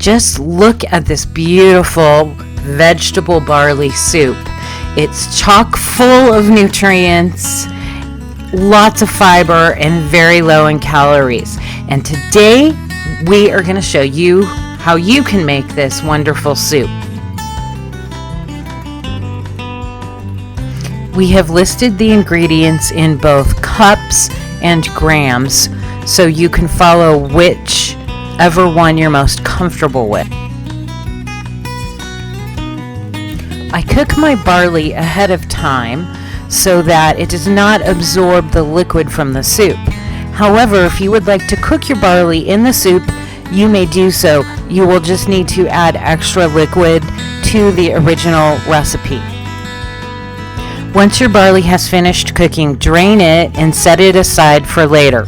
Just look at this beautiful vegetable barley soup. It's chock full of nutrients, lots of fiber, and very low in calories. And today we are going to show you how you can make this wonderful soup. We have listed the ingredients in both cups and grams, so you can follow whichever one you're most comfortable with. I cook my barley ahead of time so that it does not absorb the liquid from the soup. However, if you would like to cook your barley in the soup, you may do so. You will just need to add extra liquid to the original recipe. Once your barley has finished cooking, drain it and set it aside for later.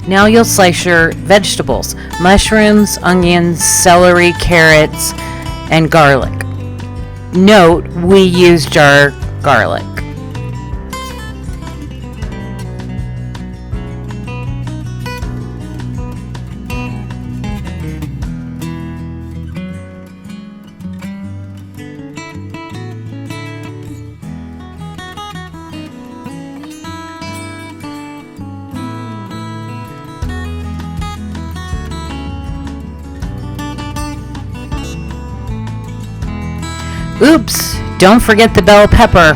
Now you'll slice your vegetables: mushrooms, onions, celery, carrots, and garlic. Note, we use jar garlic. Oops, don't forget the bell pepper.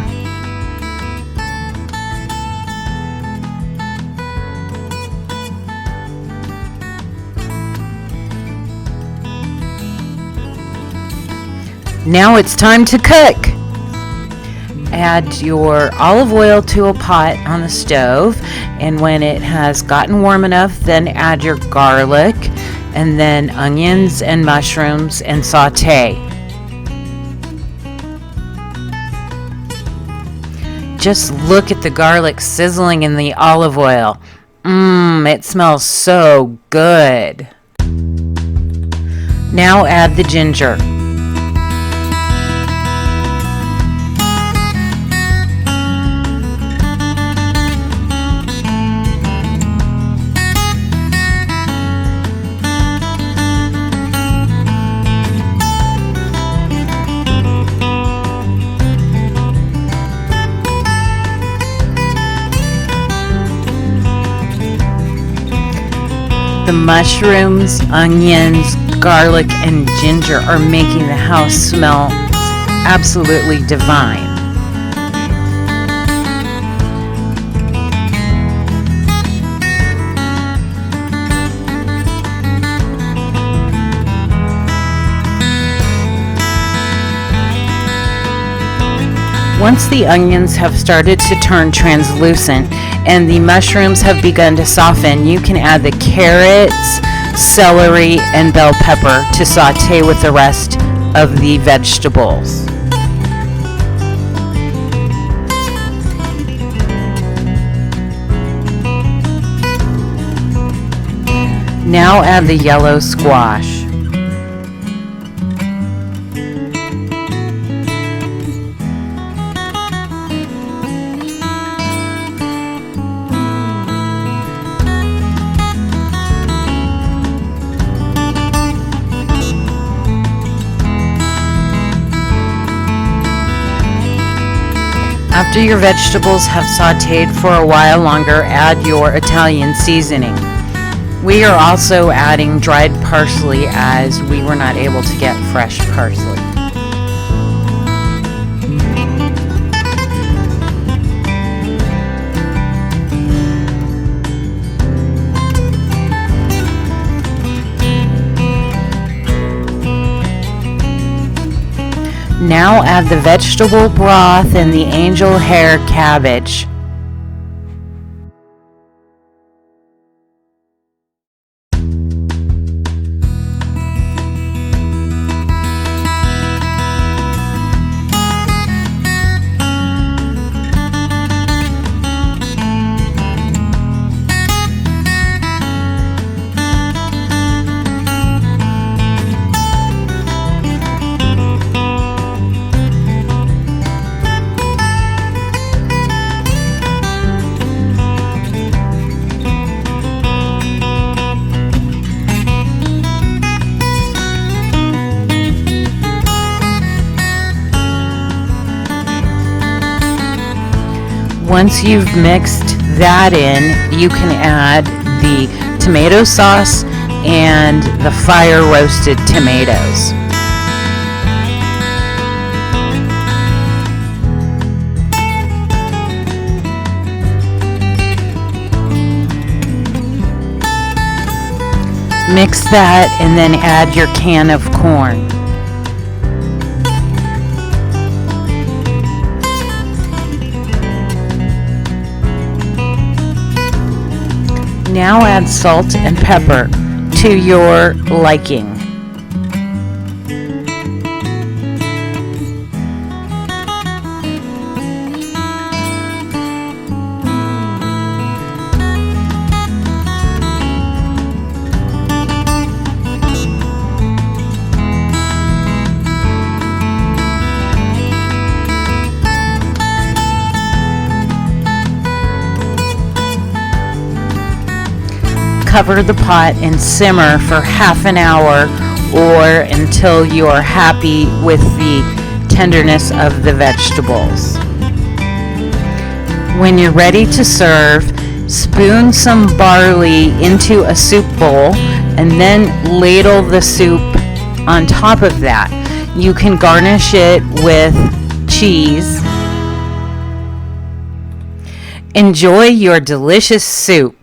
Now it's time to cook. Add your olive oil to a pot on the stove, and when it has gotten warm enough, then add your garlic and then onions and mushrooms and saute. Just look at the garlic sizzling in the olive oil. It smells so good. Now add the ginger. The mushrooms, onions, garlic, and ginger are making the house smell absolutely divine. Once the onions have started to turn translucent and the mushrooms have begun to soften, you can add the carrots, celery, and bell pepper to saute with the rest of the vegetables. Now add the yellow squash. After your vegetables have sauteed for a while longer, add your Italian seasoning. We are also adding dried parsley as we were not able to get fresh parsley. Now add the vegetable broth and the angel hair cabbage. Once you've mixed that in, you can add the tomato sauce and the fire roasted tomatoes. Mix that and then add your can of corn. Now add salt and pepper to your liking. Cover the pot and simmer for half an hour or until you are happy with the tenderness of the vegetables. When you're ready to serve, spoon some barley into a soup bowl and then ladle the soup on top of that. You can garnish it with cheese. Enjoy your delicious soup.